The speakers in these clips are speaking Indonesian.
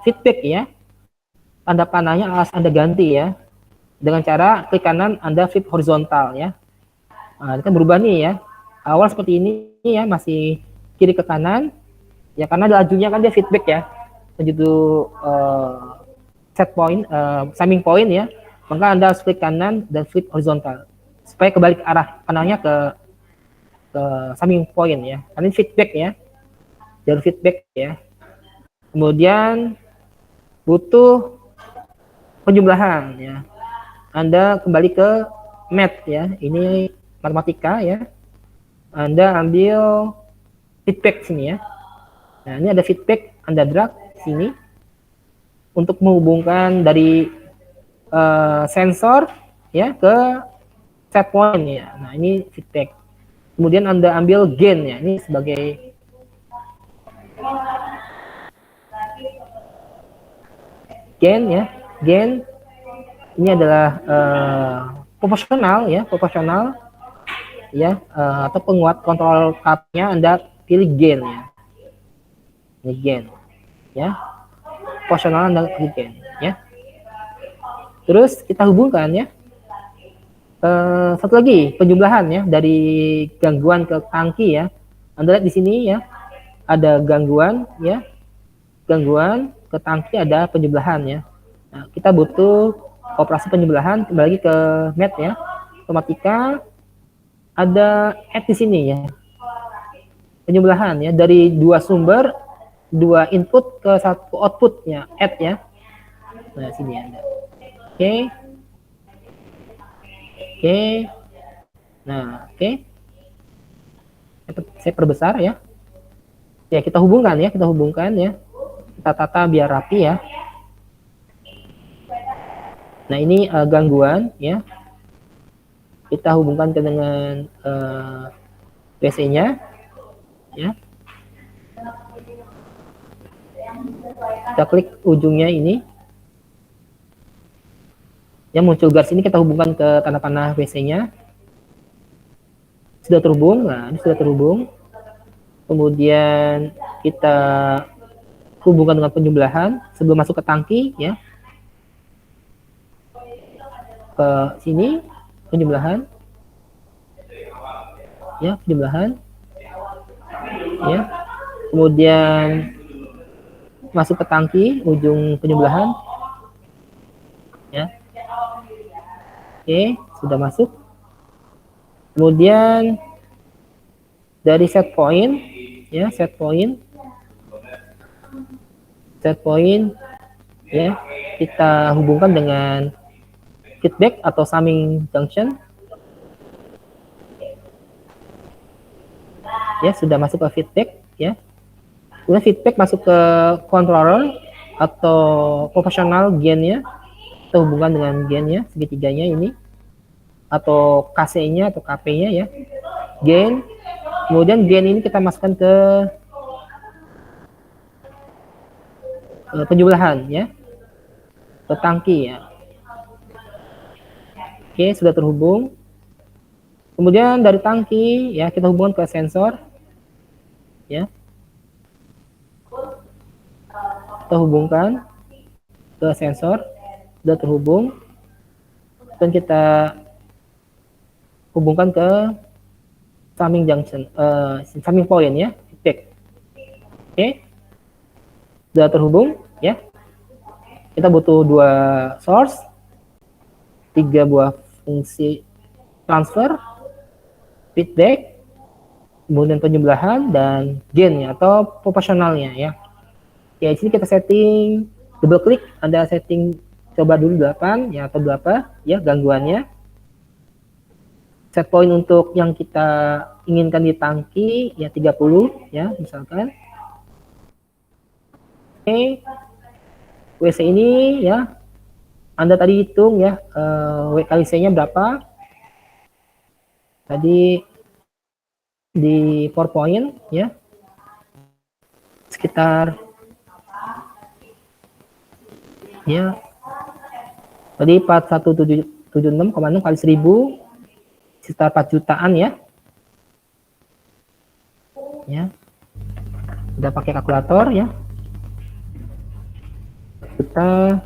feedback ya. Tanda panahnya harus Anda ganti ya. Dengan cara klik kanan Anda flip horizontal ya. Nah, ini kan berubah nih ya. Awal seperti ini ya, masih kiri ke kanan. Ya karena lajunya kan dia feedback ya. Menuju set point, summing point ya. Maka Anda harus klik kanan dan flip horizontal. Supaya kebalik arah panahnya ke summing point ya. Karena ini feedback ya. Jalur feedback ya. Kemudian butuh penjumlahan ya. Anda kembali ke math ya. Ini matematika ya. Anda ambil feedback sini ya. Nah, ini ada feedback, Anda drag sini untuk menghubungkan dari sensor ya ke set point ya. Nah, ini feedback. Kemudian Anda ambil gain ya. Ini sebagai gain ya. Gain ini adalah proporsional ya, proporsional ya, atau penguat kontrol card-nya Anda pilih gain ya. Ini gain ya. Proporsional Anda pilih gain ya. Terus kita hubungkan ya. Satu lagi penjumlahan ya, dari gangguan ke tangki ya. Anda lihat di sini ya, ada gangguan ya, gangguan ke tangki ada penjumlahan ya. Nah, kita butuh operasi penjumlahan, kembali lagi ke math ya, matematika, ada add di sini ya, penjumlahan ya, dari dua sumber, dua input ke satu outputnya, add ya. Nah, sini ada. Oke. Oke. Nah, oke. Saya perbesar ya. Ya, kita hubungkan ya, kita tata biar rapi ya. Nah, ini gangguan ya. Kita hubungkan dengan PC-nya ya. Kita klik ujungnya ini. Ya, muncul garis ini kita hubungkan ke tanda panah WC-nya. Sudah terhubung. Nah, ini sudah terhubung. Kemudian kita hubungkan dengan penjumlahan sebelum masuk ke tangki ya. Ke sini penjumlahan. Ya, penjumlahan. Ya. Kemudian masuk ke tangki ujung penjumlahan. Ya. Oke, sudah masuk. Kemudian dari set point ya, set point ya, kita hubungkan dengan feedback atau summing junction ya. Sudah masuk ke feedback ya. Kemudian feedback masuk ke controller atau proportional gain-nya, kita hubungkan dengan gain-nya, segitiganya ini, atau KC-nya atau KP-nya ya, gain. Kemudian gain ini kita masukkan ke penjumlahan ya, ke tangki ya. Oke, sudah terhubung. Kemudian dari tangki ya, kita hubungkan ke sensor ya. Kita hubungkan ke sensor, sudah terhubung, dan kita hubungkan ke summing junction, summing point ya, feedback. Oke, sudah terhubung ya. Kita butuh dua source, 3 buah fungsi transfer, feedback, kemudian penjumlahan dan gain ya, atau proporsionalnya ya. Ya, di sini kita setting, double klik, Anda setting coba dulu 8 ya, atau berapa ya gangguannya. Set point untuk yang kita inginkan di tangki ya 30 ya misalkan. Oke. WC ini ya, Anda tadi hitung ya, W kali C-nya berapa. Tadi di PowerPoint ya, sekitar ya, tadi 4176,6 kali 1000, sekitar 4 jutaan ya. Ya, udah pakai kalkulator ya. juta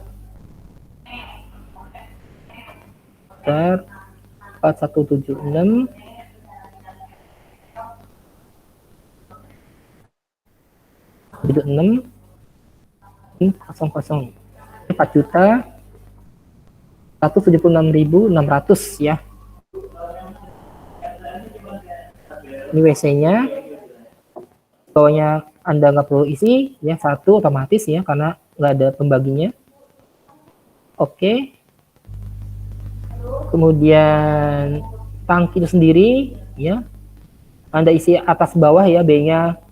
4176 6 00 4.176.600 ya. Ini WC-nya. Bawahnya Anda nggak perlu isi ya, satu otomatis ya karena nggak ada pembaginya. Oke. Kemudian tangki itu sendiri ya. Anda isi atas bawah ya, B-nya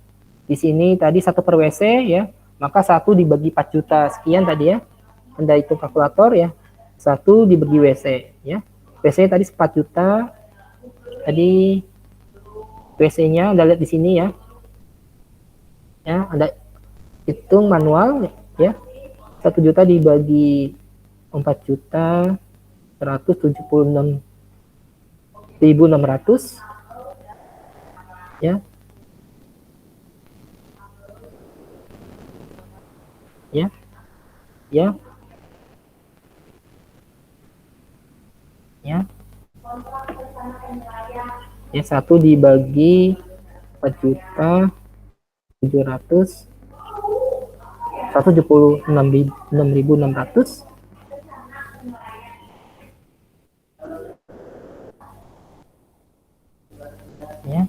di sini tadi 1 per WC ya. Maka 1 dibagi 4 juta sekian tadi ya. Anda hitung kalkulator ya. 1 dibagi WC ya. WC tadi 4 juta. Tadi WC-nya Anda lihat di sini ya. Ya, Anda hitung manual ya. 1 juta dibagi 4 juta 176.600 ya. Ya. Ya. Ya. Ya, 1 dibagi 4 juta 700 176.600 ya.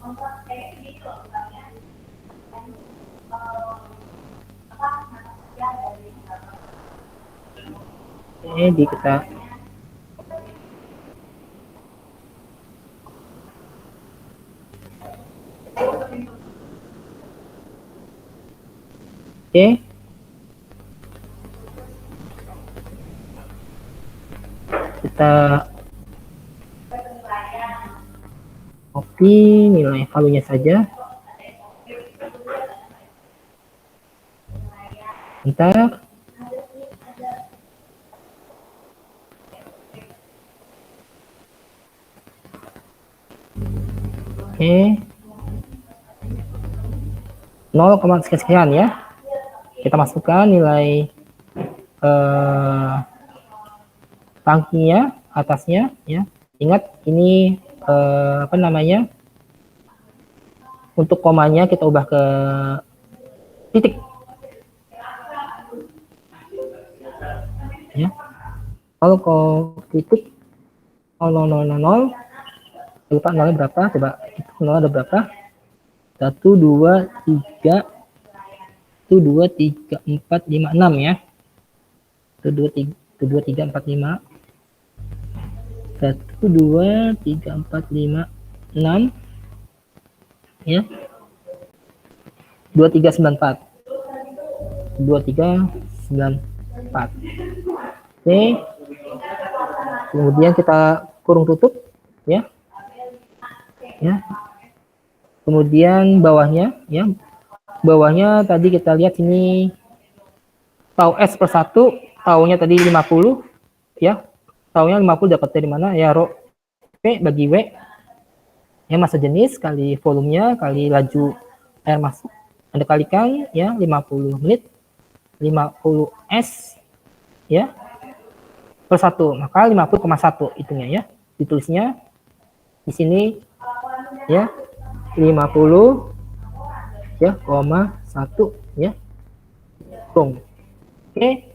Di kita kita copy nilai valuenya saja. Bentar. Oke. 0, sekian ya. Kita masukkan nilai tangkinya atasnya ya. Ingat ini apa namanya? Untuk komanya kita ubah ke titik. Ya. Kalau titik 0,000 lupa nolnya berapa, coba itu nol ada berapa? 1 2 3 1 2 3 4 5 6 ya. 1 2 3 1 2 3 4 5 1 2 3 4 5 6 ya. 2394 2394. Oke. Kemudian kita kurung tutup ya. Ya. Kemudian bawahnya ya. Bawahnya tadi kita lihat ini tau S per 1, taunya tadi 50 ya. Taunya 50 dapat dari mana? Ya rho P bagi W. Ya, massa jenis kali volumenya kali laju air masuk. Anda kalikan ya 50 menit 50 S ya per 1, maka 50,1 hitungnya ya. Ditulisnya di sini ya 50 ya, 1 ya. Oke.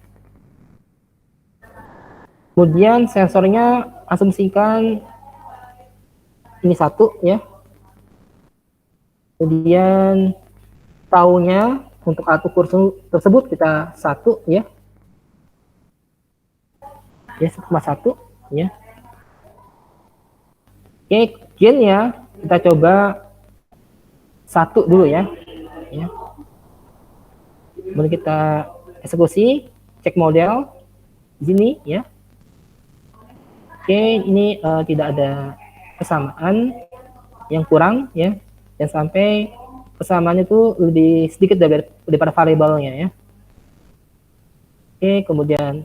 Kemudian sensornya asumsikan ini 1 ya. Kemudian taunya untuk alat ukur tersebut kita 1 ya. Ya 1,1 ya. Oke, gainnya kita coba 1 dulu ya. Ya. Kemudian kita eksekusi, cek model di sini ya. Oke, ini tidak ada kesamaan yang kurang ya. Dan sampai kesamaan itu lebih sedikit daripada variabelnya ya. Oke, kemudian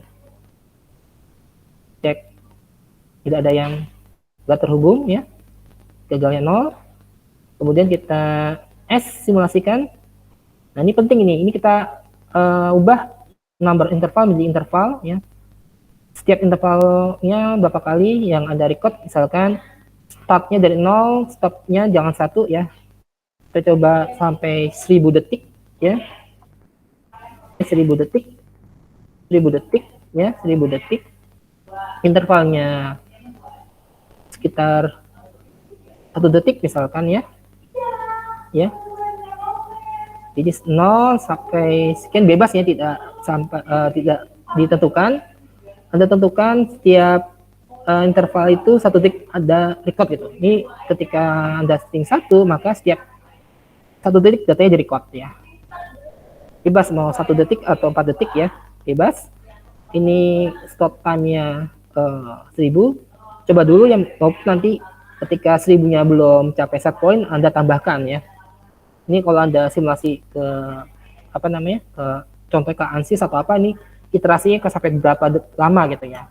cek tidak ada yang nggak terhubung ya. Gagalnya 0. Kemudian kita simulasikan. Nah, ini penting ini kita ubah number interval menjadi interval ya. Setiap intervalnya berapa kali yang Anda record, misalkan startnya dari 0, stopnya jangan 1 ya. Kita coba sampai 1000 detik ya. 1000 detik. 1000 detik ya, 1000 detik. Intervalnya sekitar 1 detik misalkan ya. Ya. Jadi 0 sampai sekian bebas ya, tidak sampai tidak ditentukan. Anda tentukan setiap interval itu 1 detik ada record gitu. Ini ketika Anda setting 1, maka setiap 1 detik datanya di record ya. Bebas mau 1 detik atau 4 detik ya, bebas. Ini stop time-nya 1000. Coba dulu yang nanti ketika 1000-nya belum capai set point, Anda tambahkan ya. Ini kalau Anda simulasi ke apa namanya, ke contoh ke ANSYS atau apa, ini iterasinya ke sampai berapa lama gitu ya,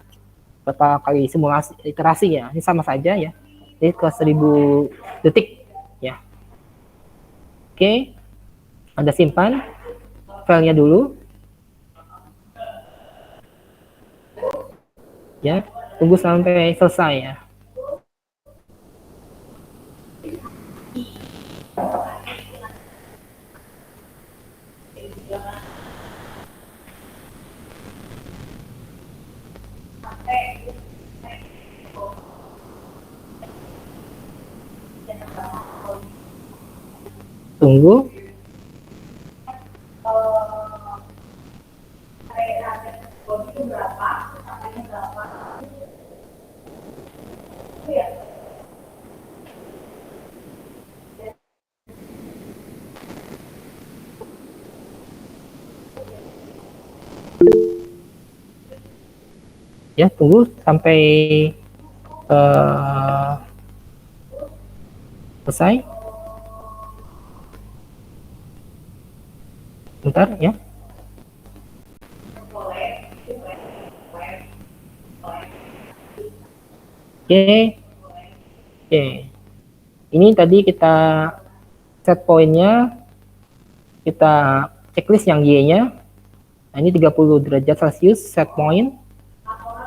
berapa kali simulasi iterasi ya, ini sama saja ya, ini ke 1000 detik ya. Oke, Anda simpan filenya dulu ya, tunggu sampai selesai ya. Tunggu. Ya, tunggu sampai selesai. Bentar ya. Oke. Ini tadi kita set pointnya, kita checklist yang Y-nya. Nah, ini 30 derajat Celcius set point.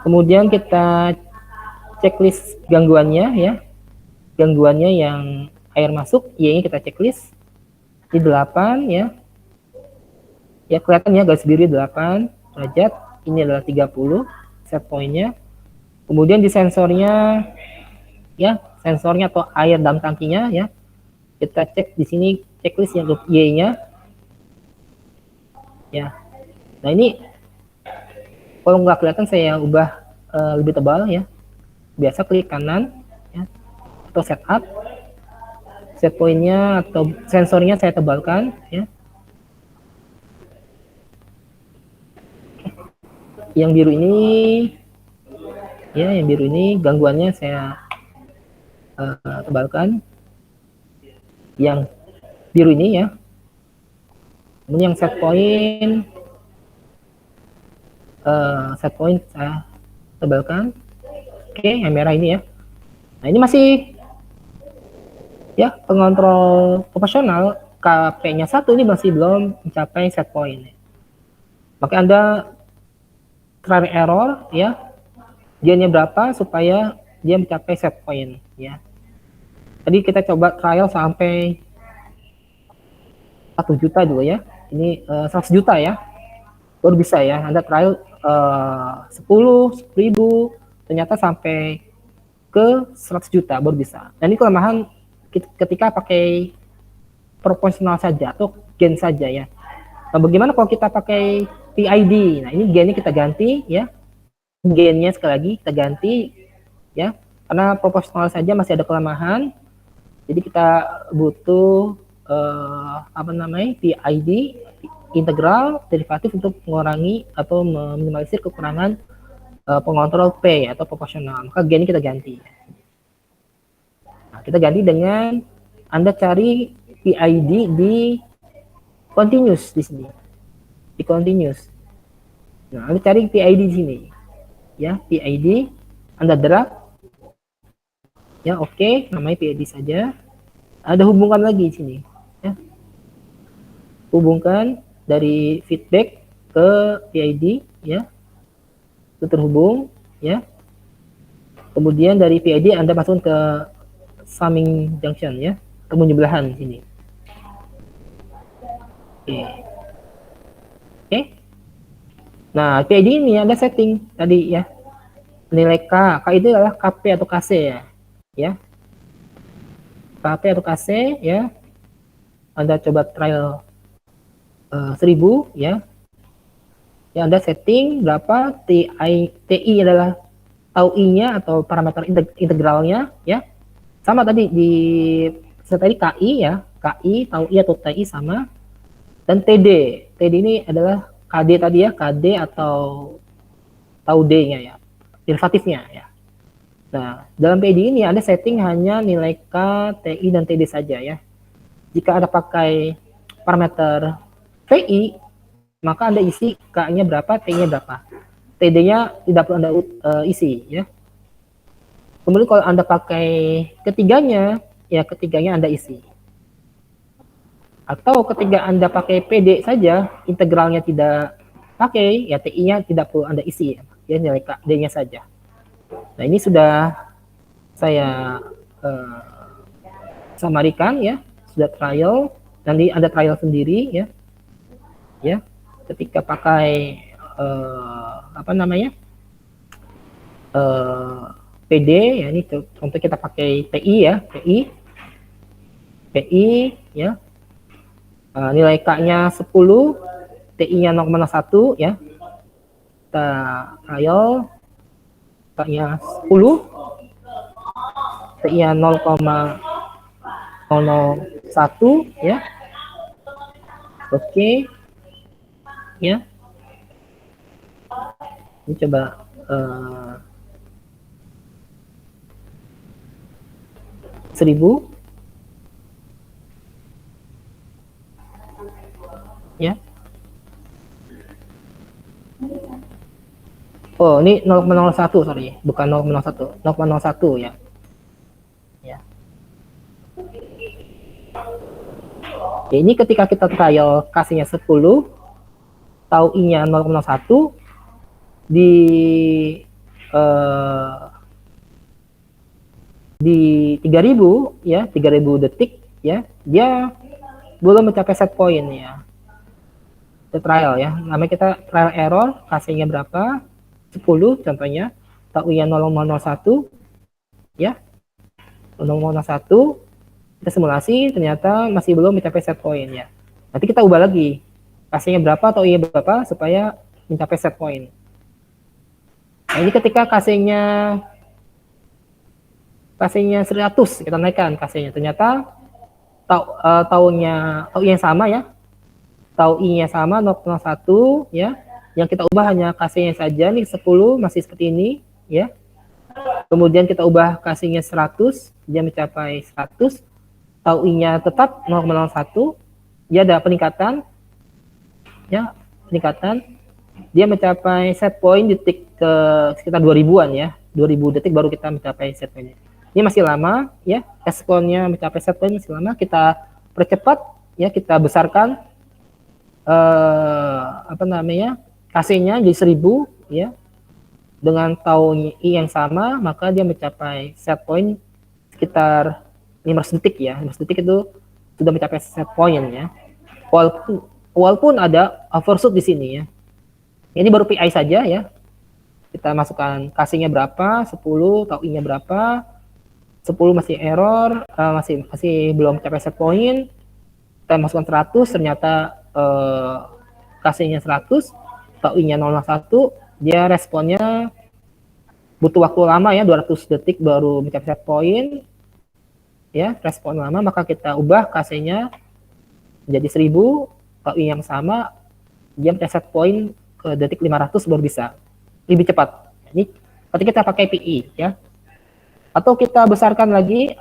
Kemudian kita checklist gangguannya ya. Gangguannya yang air masuk, Y-nya kita checklist. Di 8 ya. Ya kelihatan ya garis biru 8 derajat. Ini adalah 30 set pointnya. Kemudian di sensornya ya, sensornya atau air dalam tangkinya ya, kita cek di sini checklist yang Y-nya ya. Nah ini kalau nggak kelihatan saya ubah lebih tebal ya, biasa klik kanan ya, atau setup, set pointnya atau sensornya saya tebalkan ya. Yang biru ini ya, yang biru ini gangguannya saya tebalkan, yang biru ini ya. Kemudian yang set point saya tebalkan. Oke, yang merah ini ya. Nah ini masih ya pengontrol proporsional, KP-nya 1 ini masih belum mencapai set point. Maka Anda try error ya, gainnya berapa supaya dia mencapai set point ya. Tadi kita coba trial sampai 1 juta dulu ya, ini 100 juta ya, baru bisa ya. Anda trial 10.000 ternyata sampai ke 100 juta baru bisa. Dan ini kelemahan ketika pakai proporsional saja atau gain saja ya. Nah, bagaimana kalau kita pakai PID? Nah, ini gainnya kita ganti ya. Gainnya sekali lagi kita ganti ya. Karena proporsional saja masih ada kelemahan. Jadi kita butuh apa namanya? PID, integral derivatif, untuk mengurangi atau meminimalisir kekurangan pengontrol P atau proporsional. Maka gainnya kita ganti. Nah, kita ganti dengan Anda cari PID di continuous di sini. Di continuous. Nah, Anda cari PID di sini. Ya, PID Anda drag. Ya, oke, namanya PID saja. Ada hubungkan lagi di sini. Ya. Hubungkan dari feedback ke PID ya, itu terhubung ya. Kemudian dari PID Anda masuk ke summing junction ya, temunya belahan sini. Oke. Oke. Nah, PID ini ada setting tadi ya. Nilai K. K itu adalah KP atau KC ya. Ya. KP atau KC ya. Anda coba trial 1000 ya. Ya, Anda setting berapa TI adalah tau I-nya atau parameter integralnya ya. Sama tadi di tadi KI ya, KI, tau I atau TI sama. Dan TD. TD ini adalah KD tadi ya, KD atau tau D-nya ya, derivatifnya ya. Nah, dalam PID ini ada setting hanya nilai K, TI, dan TD saja ya. Jika Anda pakai parameter TI, maka Anda isi K-nya berapa, TI-nya berapa. TD-nya tidak perlu Anda isi ya. Kemudian kalau Anda pakai ketiganya, ya ketiganya Anda isi. Atau ketika Anda pakai PD saja, integralnya tidak pakai, ya TI-nya tidak perlu Anda isi ya, nilai D-nya saja. Nah, ini sudah saya samarikan ya, sudah trial, nanti Anda trial sendiri ya. Ya, ketika pakai apa namanya? PD ya, ini contoh kita pakai TI ya, TI ya. Nilai K-nya 10, TI-nya 0,1 ya. Kita trial K-nya 10, TI-nya 0,001 ya. Oke. Ya. Ini coba 1000 ya. Oh, ini 0,01 sorry, bukan 0,01, 0,01 ya. Ya. Ya, ini ketika kita trial kasihnya 10, tau I-nya 0,1 di di 3000 ya, 3000 detik ya, dia belum mencapai set point ya. Itu trial ya, namanya kita trial error, kasihnya berapa, 10 contohnya, tau I-nya 0,01 ya, 0,01, kita simulasi ternyata masih belum mencapai set point ya. Nanti kita ubah lagi, kasihnya berapa, tau I-nya berapa supaya mencapai set point. Nah, ini ketika kasihnya 100, kita naikkan kasihnya, ternyata taunya yang sama ya, tau I-nya sama 0,1 ya, yang kita ubah hanya kasihnya saja nih 10 masih seperti ini ya. Kemudian kita ubah kasihnya 100, dia mencapai 100, tau I-nya tetap 0,01, dia ada peningkatan ya, dia mencapai set point detik ke sekitar 2000-an ya, 2000 detik baru kita mencapai set point. Ini masih lama ya, responnya mencapai set point masih lama, kita percepat ya, kita besarkan apa namanya, kasihnya jadi 1000 ya, dengan tau I yang sama, maka dia mencapai set point sekitar 500 detik ya, 500 detik itu sudah mencapai set point ya. Walaupun ada overshoot di sini ya. Ini baru PI saja ya. Kita masukkan kasihnya berapa, 10, tau I-nya berapa, 10 masih error, masih belum mencapai set point. Kita masukkan 100, ternyata kasihnya 100, tau I-nya 0,1, dia responnya butuh waktu lama ya, 200 detik baru mencapai set point. Ya, respon lama, maka kita ubah kasihnya menjadi 1000, tau I yang sama, dia mencapai set point ke detik 500 baru bisa lebih cepat. Ini ketika kita pakai PI ya. Atau kita besarkan lagi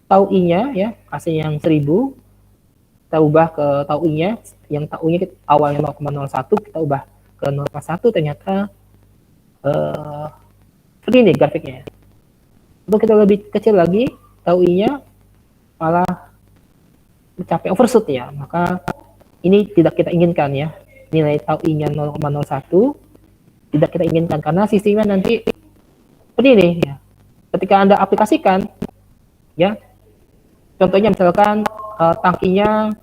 tau I-nya ya, kasih yang 1000, kita ubah ke tau I-nya, yang tau I-nya awalnya 0,01, kita ubah ke 0,1, ternyata seperti ini grafiknya. Untuk kita lebih kecil lagi, tau I-nya malah mencapai overshoot ya, maka ini tidak kita inginkan ya. Nilai tau I-nya 0,01 tidak kita inginkan karena sistemnya nanti seperti ini ya. Ketika Anda aplikasikan ya, contohnya misalkan tangkinya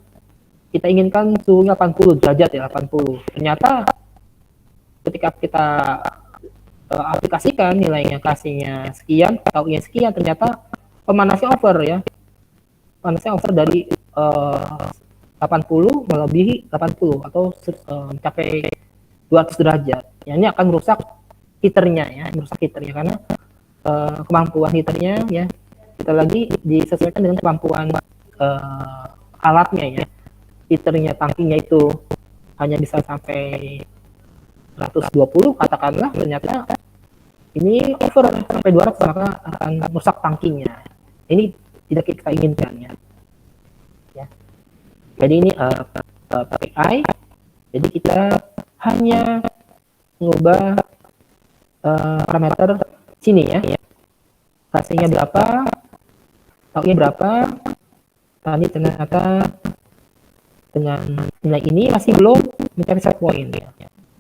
kita inginkan suhunya 80 derajat ya, 80. Ternyata ketika kita aplikasikan nilainya kasihnya sekian, tau-nya sekian, ternyata pemanasnya over ya. Panasnya over dari 80 melebihi 80 atau mencapai 200 derajat. Ya, ini akan merusak heaternya ya, merusak heaternya karena kemampuan heaternya ya kita lagi disesuaikan dengan kemampuan alatnya ya. Heaternya tangkinya itu hanya bisa sampai 120 katakanlah, ternyata ini over sampai 200 maka akan merusak tangkinya. Ini tidak kita inginkan ya. Jadi ini pakai I. Jadi kita hanya mengubah parameter sini ya. Kasihnya berapa, taunya berapa. Tadi ternyata dengan nilai ini masih belum mencapai set point ya.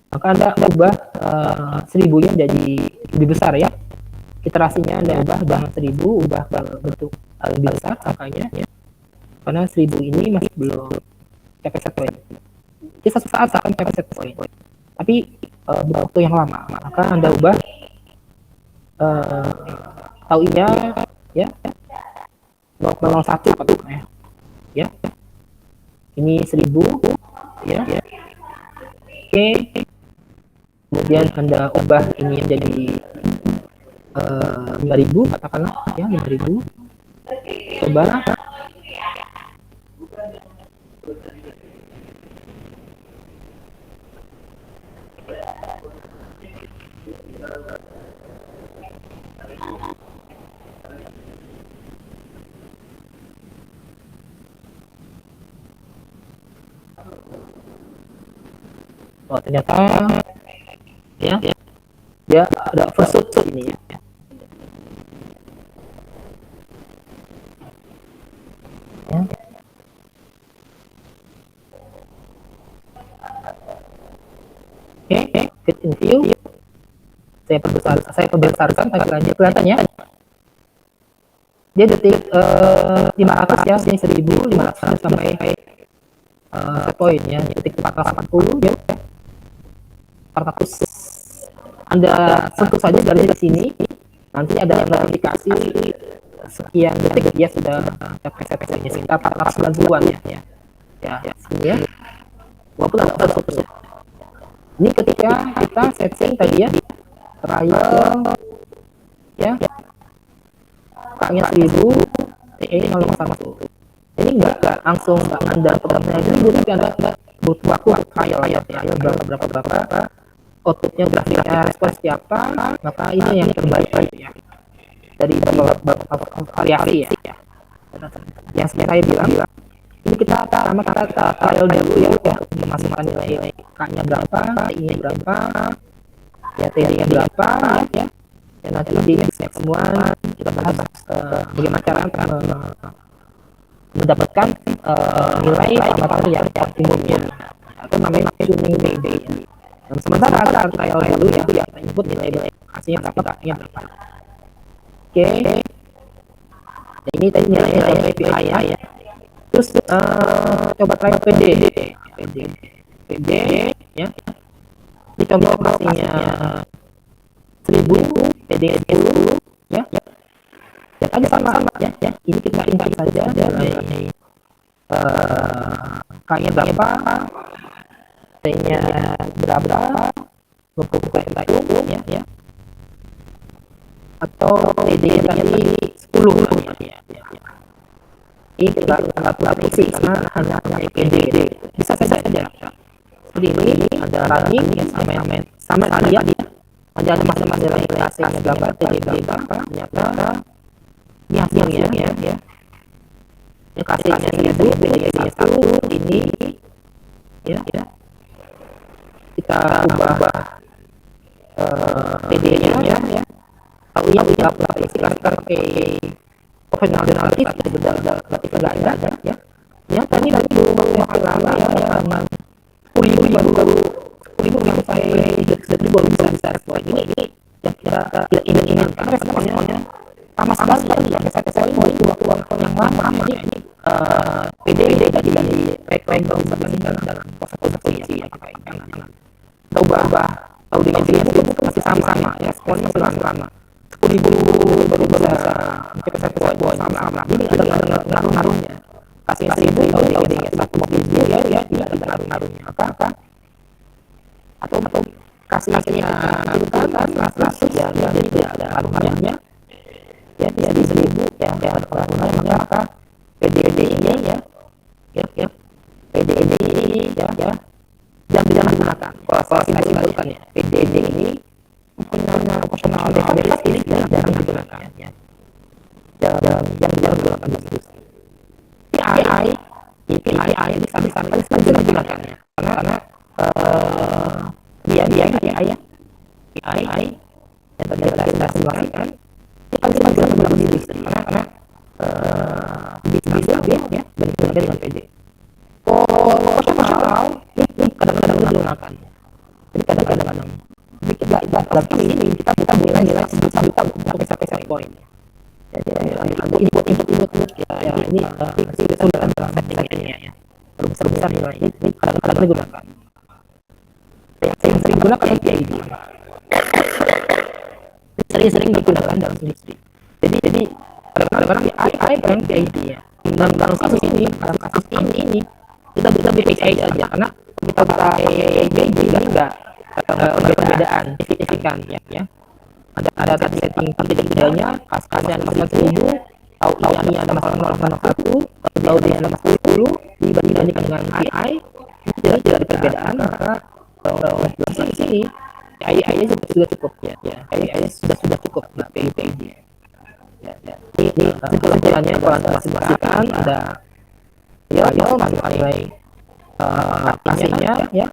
Maka Anda ubah 1000-nya jadi lebih besar ya. Iterasinya Anda ubah dengan 1000, ubah ke bentuk lebih besar angkanya ya. Karena 1000 ini masih belum capai set point. Jadi suatu saat akan capai set point. Tapi waktu yang lama. Maka Anda ubah tau-nya ya 0,01 ya. Ya. Ini 1000 ya. Oke. Kemudian Anda ubah ini menjadi 5000 katakanlah ya, 5000. Coba oh ternyata ya dia ada overshoot ini ya. Oke, fit in view. Saya perbesarkan tampilannya, kelihatan ya. Dia detik 500 ya, ini 1500 sampai set point ya, detik 480 ya. 400. Anda sentuh saja dari sini, nanti ada notifikasi sekian detik dia sudah capai set pointnya, sekitar 490-an ya. Ya, sini ya. Walaupun ada overshoot. Ini ketika kita setting tadi ya, trial ya, K-nya 1000, TE 0,1. Ini enggak langsung Anda programnya 1000, tapi Anda butuh waktu trial ya, berapa outputnya, grafiknya, respon siapa, maka ini yang terbaik ya. Dari beberapa variasi ya. Yang saya bilang, ini kita trial dulu ya, memasukkan nilai K-nya berapa, I-nya berapa, ya T-nya berapa ya. Dan nanti di next semua kita bahas bagaimana cara mendapatkan nilai parameter yang optimumnya atau namanya tuning BD. Dan sementara kita trial dulu ya, kita input nilai hasilnya berapa. Oke. Nah, ini tadi nilai API ya. Terus coba trial PD ya. Ini contoh operasinya 1000 PD 10 ya. Ya tadi sama ya. Ini kita input saja dari K-nya berapa, T-nya berapa, ya. Atau PD-nya tadi 10 ya. Ini kita aplikasi karena hanya PD. Bisa saja seperti ini, ada running ya, sama tadi ya. Ada masing-masing hasilnya berapa, TD berapa, ternyata ini hasilnya ya. Ini hasilnya 1000, TD-nya 1, ini ya. Kita ubah TD-nya ya. Kalau yang kita aplikasikan pakai profesional alternatif itu berarti enggak ada ya. Ya tadi baru masalah ya, sepuluh ribu sampai 300.000 baru bisa respon. Ini yang kita tidak inginkan karena responnya lama sekali ya. Saya mau itu waktu yang lama. Ini PD dari rank baru dalam proses ya kita jangan ubah tahu dengan dia itu masih sama ya, responnya masih lama. 10.000 baru bisa mencapai satu poin sama. Jadi ada ngaruh-ngaruhnya. Kasih itu tahu dia satu mobil dia tidak ada ngaruh-ngaruhnya apa atau kasihnya itu kan langsung ya jadi tidak ada ngaruh-ngaruhnya ya di 1.000 ya ada ngaruh-ngaruhnya maka PDD ini ya PDD ini ya jangan gunakan kalau kita gunakan ya PDD ini proporsional bebas ini jarang digunakan ya jarang digunakan diskusi AI ini sampai sering digunakan ya karena dia AI yang tadi kita simulasikan kita bisa menggunakan di industri karena bisa ya berbeda dengan PD. Proporsional ini kadang-kadang digunakan. Jadi kadang-kadang dalam ini kita nilai 1 juta untuk sampai 1 poin. Jadi ada input ya ini sudah dalam settingnya ya. Besar nilai ini kadang-kadang digunakan. Yang sering digunakan PID. Sering digunakan dalam industri. Jadi kadang-kadang AI kan PID ya. Dalam kasus ini kita bisa PID saja karena kita PID ini enggak perbedaan signifikan ya. Ada tadi setting tidaknya pasnya ada masalah 1.000 tahu ini ada masalah 0,01 tahu dia ada masalah 10 dibandingkan dengan AI tidak ada perbedaan maka di sini AI sudah cukup ya AI sudah cukup nggak PID ya ini kesimpulannya kalau anda masih merasakan ada nilai aplikasinya ya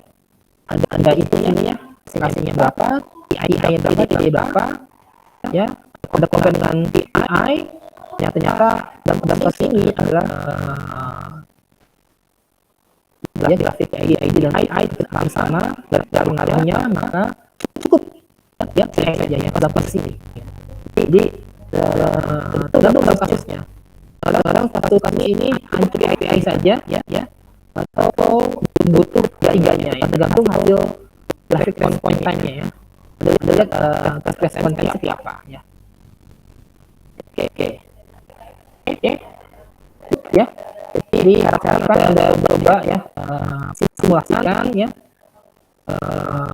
ada ini ya aplikasinya berapa AI berapa ya ada konten dengan AI ya ternyata dalam kasus ini adalah ya grafik ID dan AI tetap sama ngaruhnya maka cukup ya saya saja ya pada kasus ini jadi tergantung dalam kasusnya kadang-kadang satu kami ini hanya cukup API saja ya atau butuh ketiganya ya tergantung hasil grafik kontennya ya lihat respon seperti apa ya oke ya jadi harapkan Anda berubah ya simulasikan ya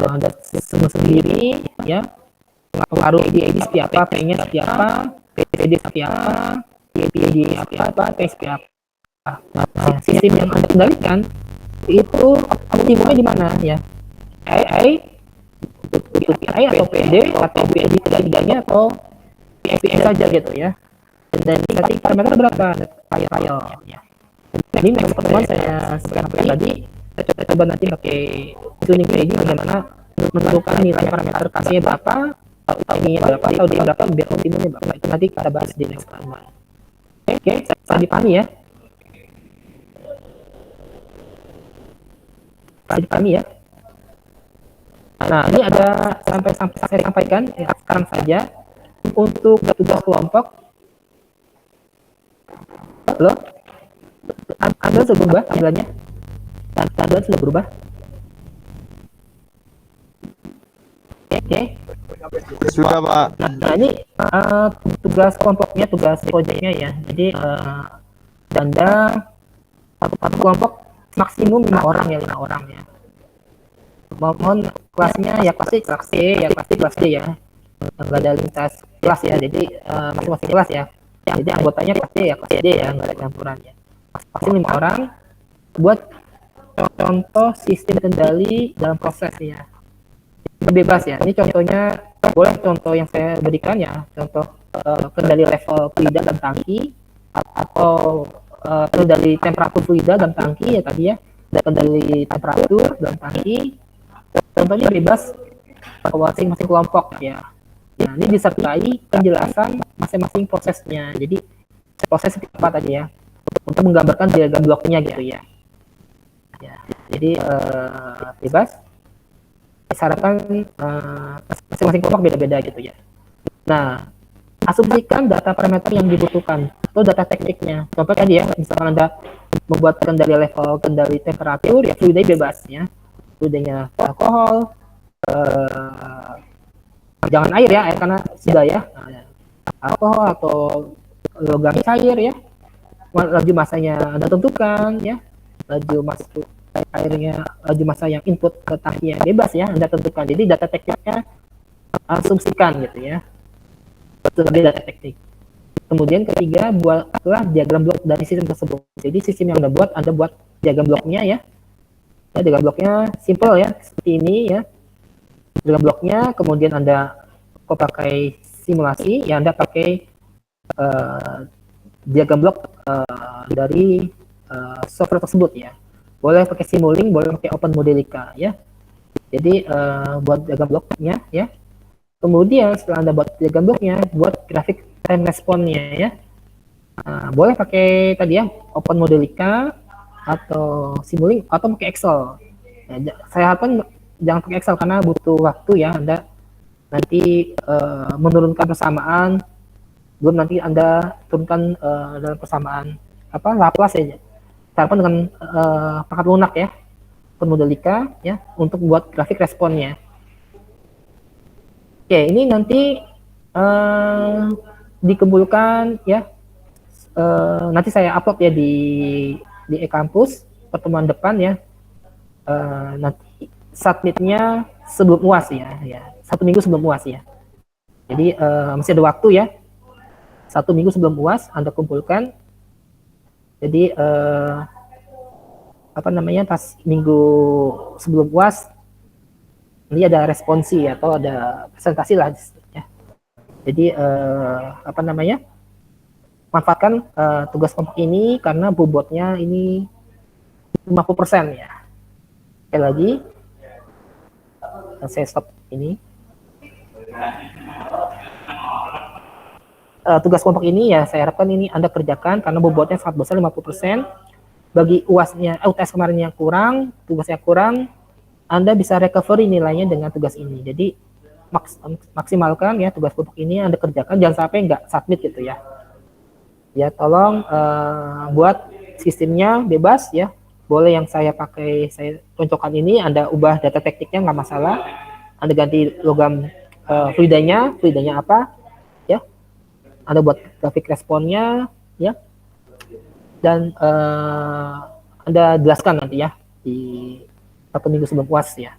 Anda sendiri ya pengaruh ID seperti apa P-nya seperti apa PD seperti apa PD apa P seperti apa nah, sistem yang Anda kendalikan itu optimumnya di mana ya AI atau PD atau PD tiga-tiganya atau PFPS saja gitu ya dan setting parameter berapa file ya jadi next pertemuan saya sekarang tadi saya coba nanti pakai tuning PID bagaimana menentukan nilai parameter kasihnya berapa ininya berapa atau dia berapa biar optimumnya berapa itu nanti kita bahas di next pertemuan oke saya dipahami ya ya nah ini ada sampai saya sampaikan ya, sekarang saja untuk tugas kelompok loh Anda sudah berubah tampilannya tampilan sudah berubah oke sudah Pak nah ini tugas kelompoknya tugas proyeknya ya jadi Anda satu kelompok maksimum 5 orang ya mohon kelasnya ya pasti kelas C ya nggak ada lintas kelas ya jadi masing-masing kelas ya jadi anggotanya kelas C ya kelas D ya nggak ada campuran ya pasti 5 orang buat contoh sistem kendali dalam proses ya bebas ya ini contohnya boleh contoh yang saya berikan ya contoh kendali level fluida dan tangki atau kendali temperatur fluida dan tangki ya tadi ya ada kendali temperatur dan tangki contohnya bebas masing-masing kelompok ya nah ini disertai penjelasan masing-masing prosesnya jadi proses seperti apa tadi ya untuk menggambarkan diagram bloknya gitu ya. Ya, jadi bebas. Misalkan masing-masing kelompok beda-beda gitu ya. Nah, asumsikan data parameter yang dibutuhkan atau data tekniknya. Contoh tadi ya, misalkan Anda membuat kendali level, kendali temperatur, ya fluidnya bebas ya. Fluidnya alkohol, jangan air ya, air karena sudah ya. Alkohol atau logam cair ya. Laju masanya Anda tentukan ya. Laju masuk airnya, laju masa yang input ke tangki yang bebas ya, Anda tentukan. Jadi data tekniknya asumsikan gitu ya. Sebagai data teknik. Kemudian ketiga, buatlah diagram blok dari sistem tersebut. Jadi sistem yang Anda buat diagram bloknya ya. Ya, diagram bloknya simple ya, seperti ini ya. Diagram bloknya, kemudian Anda pakai simulasi, ya Anda pakai diagram blok dari software tersebut ya. Boleh pakai Simulink, boleh pakai OpenModelica ya. Jadi buat diagram bloknya ya. Kemudian setelah Anda buat diagram bloknya, buat grafik time response-nya ya. Boleh pakai tadi ya OpenModelica atau Simulink atau pakai Excel. Ya, saya harapkan jangan pakai Excel karena butuh waktu ya. Anda nanti menurunkan persamaan, belum nanti Anda turunkan dalam persamaan Laplace ya. Saya harapkan dengan perangkat lunak ya, OpenModelica ya, untuk buat grafik responnya. Oke, ini nanti dikumpulkan ya. Nanti saya upload ya di e-kampus pertemuan depan ya. Nanti submitnya sebelum UAS ya, 1 minggu sebelum UAS ya. Jadi masih ada waktu ya. 1 minggu sebelum UAS Anda kumpulkan. Jadi pas minggu sebelum UAS ini ada responsi atau ada presentasi lah ya. Jadi manfaatkan tugas kelompok ini karena bobotnya ini 50% ya. Sekali lagi saya stop ini. Tugas kelompok ini ya saya harapkan ini Anda kerjakan karena bobotnya sangat besar 50%. Bagi UASnya UTS kemarin yang kurang, tugasnya kurang, Anda bisa recovery nilainya dengan tugas ini. Jadi maksimalkan ya tugas kelompok ini Anda kerjakan, jangan sampai nggak submit gitu ya. Ya tolong buat sistemnya bebas ya. Boleh yang saya pakai, saya contohkan ini, Anda ubah data tekniknya nggak masalah. Anda ganti logam fluidanya apa ya. Anda buat grafik responnya ya. Dan Anda jelaskan nanti ya di 1 minggu sebelum UAS ya.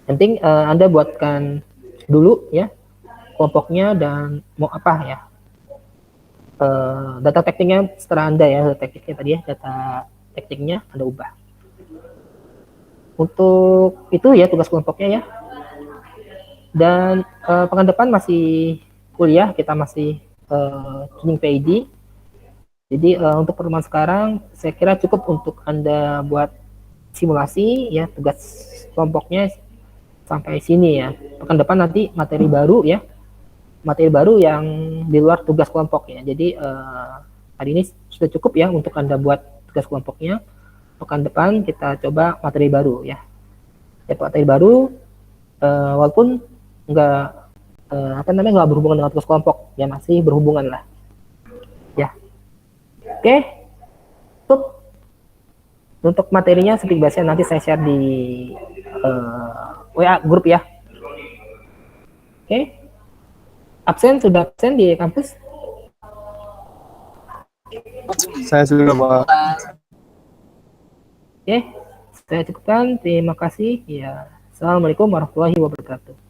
Penting Anda buatkan dulu ya kelompoknya dan mau apa ya. Data tekniknya setelah Anda ya, data tekniknya tadi ya, data tekniknya Anda ubah. Untuk itu ya tugas kelompoknya ya. Dan pekan depan masih kuliah, kita masih tuning PID. Jadi untuk pertemuan sekarang saya kira cukup untuk Anda buat simulasi ya, tugas kelompoknya sampai sini ya. Pekan depan nanti materi baru ya. Materi baru yang di luar tugas kelompok ya. Jadi hari ini sudah cukup ya untuk Anda buat tugas kelompoknya. Pekan depan kita coba materi baru ya. Ya materi baru walaupun nggak berhubungan dengan tugas kelompok ya, masih berhubungan lah. Ya. Oke. Untuk materinya seperti biasa nanti saya share di WA grup ya. Oke. Sudah absen di kampus? Saya sudah, Pak. Oke, saya cukupkan. Terima kasih. Ya, assalamualaikum warahmatullahi wabarakatuh.